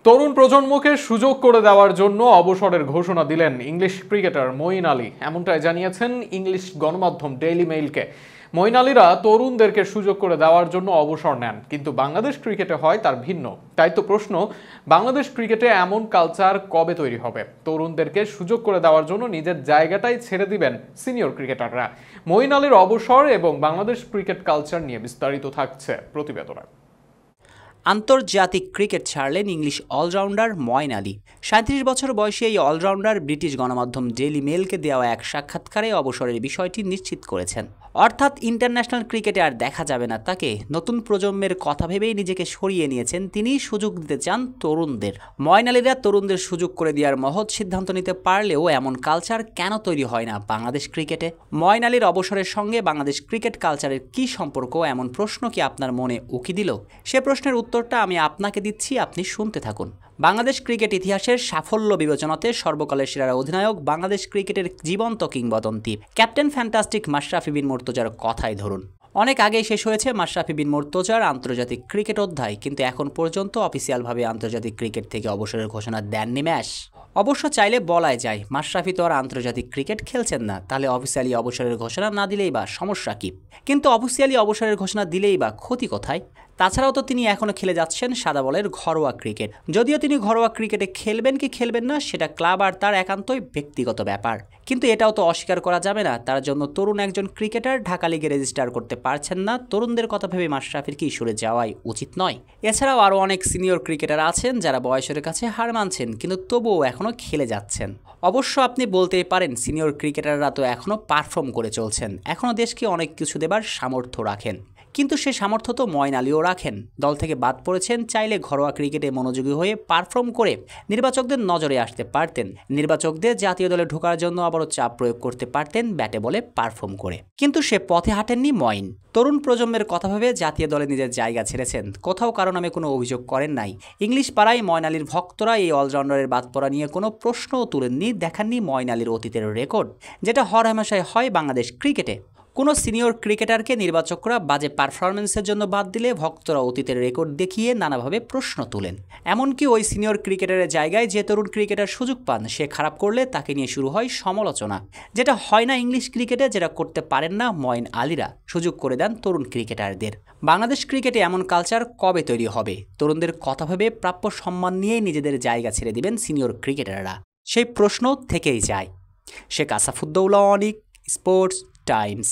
তরুণ প্রজন্মকে সুযোগ করে দেওয়ার জন্য অবসরের ঘোষণা দিলেন ইংলিশ ক্রিকেটার মঈন আলী। এমনটাই জানিয়েছেন ইংলিশ গণমাধ্যম ডেইলি মেইলকে। মঈন আলীরা তরুণদেরকে সুযোগ করে দেওয়ার জন্য অবসর নেন, কিন্তু বাংলাদেশ ক্রিকেটে হয় তার ভিন্ন। তাই তো প্রশ্ন, বাংলাদেশ ক্রিকেটে এমন কালচার কবে তৈরি হবে? তরুণদেরকে সুযোগ করে দেওয়ার জন্য নিজের জায়গাটাই ছেড়ে দিবেন সিনিয়র ক্রিকেটাররা। মঈন আলীর অবসর এবং বাংলাদেশ ক্রিকেট কালচার নিয়ে বিস্তারিত থাকছে প্রতিবেদনে। আন্তর্জাতিক ক্রিকেট ছাড়লেন ইংলিশ অলরাউন্ডার মঈন আলী। ৩৭ বছর বয়সী এই অলরাউন্ডার ব্রিটিশ গণমাধ্যম ডেইলি মেইলকে দেওয়া এক সাক্ষাৎকারে অবসরের বিষয়টি নিশ্চিত করেছেন। অর্থাৎ ইন্টারন্যাশনাল ক্রিকেটে আর দেখা যাবে না তাকে। নতুন প্রজন্মের কথা ভেবেই নিজেকে সরিয়ে নিয়েছেন তিনি। সুযোগ দিতে চান তরুণদের। মঈন আলীরা তরুণদের সুযোগ করে দেওয়ার মহৎ সিদ্ধান্ত নিতে পারলেও এমন কালচার কেন তৈরি হয় না বাংলাদেশ ক্রিকেটে? মঈন আলীর অবসরের সঙ্গে বাংলাদেশ ক্রিকেট কালচারের কি সম্পর্ক, এমন প্রশ্ন কি আপনার মনে উকি দিল? সে প্রশ্নের উত্তরটা আমি আপনাকে দিচ্ছি, আপনি শুনতে থাকুন। বাংলাদেশ ক্রিকেট ইতিহাসের সাফল্য বিবেচনাতে সর্বকালের সেরা অধিনায়ক, বাংলাদেশ ক্রিকেটের জীবন্ত কিংবদন্তি ক্যাপ্টেন ফ্যান্টাস্টিক মাশরাফি বিন মুর্তজার কথাই ধরুন। অনেক আগেই শেষ হয়েছে মাশরাফি বিন মুর্তজার আন্তর্জাতিক ক্রিকেট অধ্যায়, কিন্তু এখন পর্যন্ত অফিসিয়ালভাবে আন্তর্জাতিক ক্রিকেট থেকে অবসরের ঘোষণা দেননি ম্যাশ। অবশ্য চাইলে বলাই যায় মাশরাফি তো আর আন্তর্জাতিক ক্রিকেট খেলছেন না, তাহলে অফিসিয়ালি অবসরের ঘোষণা না দিলেই বা সমস্যা কি? কিন্তু অফিসিয়ালি অবসরের ঘোষণা দিলেই বা ক্ষতি কোথায়? তাছাড়াও তো তিনি এখনও খেলে যাচ্ছেন সাদা বলের ঘরোয়া ক্রিকেট। যদিও তিনি ঘরোয়া ক্রিকেটে খেলবেন কি খেলবেন না সেটা ক্লাব আর তার একান্তই ব্যক্তিগত ব্যাপার, কিন্তু এটাও তো অস্বীকার করা যাবে না তার জন্য তরুণ একজন ক্রিকেটার ঢাকা লিগে রেজিস্টার করতে পারছেন না। তরুণদের কথা ভেবে মাশরাফির কি সরে যাওয়াই উচিত নয়? এছাড়াও আরও অনেক সিনিয়র ক্রিকেটার আছেন যারা বয়সের কাছে হার মানছেন, কিন্তু তবুও এখনও খেলে যাচ্ছেন। অবশ্য আপনি বলতেই পারেন সিনিয়র ক্রিকেটাররা তো এখনও পারফর্ম করে চলছেন, এখনও দেশকে অনেক কিছু দেবার সামর্থ্য রাখেন। কিন্তু সে সামর্থ্য তো মঈন আলীও রাখেন। দল থেকে বাদ পড়েছেন, চাইলে ঘরোয়া ক্রিকেটে মনোযোগী হয়ে পারফর্ম করে নির্বাচকদের নজরে আসতে পারতেন। নির্বাচকদের জাতীয় দলে ঢোকার জন্য আবারও চাপ প্রয়োগ করতে পারতেন ব্যাটে বলে পারফর্ম করে, কিন্তু সে পথে হাঁটেননি মঈন। তরুণ প্রজন্মের কথা ভেবে জাতীয় দলে নিজের জায়গা ছেড়েছেন, কোথাও কারো নামে কোনো অভিযোগ করেন নাই। ইংলিশ পাড়ায় মঈন আলীর ভক্তরা এই অলরাউন্ডারের বাদ পড়া নিয়ে কোনো প্রশ্নও তুলেননি, দেখাননি মঈন আলীর অতীতের রেকর্ড, যেটা হরহামেশাই হয় বাংলাদেশ ক্রিকেটে। কোনো সিনিয়র ক্রিকেটারকে নির্বাচকরা বাজে পারফরমেন্সের জন্য বাদ দিলে ভক্তরা অতীতের রেকর্ড দেখিয়ে নানাভাবে প্রশ্ন তোলেন। এমনকি ওই সিনিয়র ক্রিকেটারের জায়গায় যে তরুণ ক্রিকেটার সুযোগ পান, সে খারাপ করলে তাকে নিয়ে শুরু হয় সমালোচনা, যেটা হয় না ইংলিশ ক্রিকেটে, যেটা করতে পারেন না মঈন আলীরা। সুযোগ করে দেন তরুণ ক্রিকেটারদের। বাংলাদেশ ক্রিকেটে এমন কালচার কবে তৈরি হবে? তরুণদের কথা ভেবে প্রাপ্য সম্মান নিয়ে নিজেদের জায়গা ছেড়ে দিবেন সিনিয়র ক্রিকেটাররা? সেই প্রশ্ন থেকেই যায়। শেখ আসাফুদ্দৌলা অনিক, স্পোর্টস টাইমস।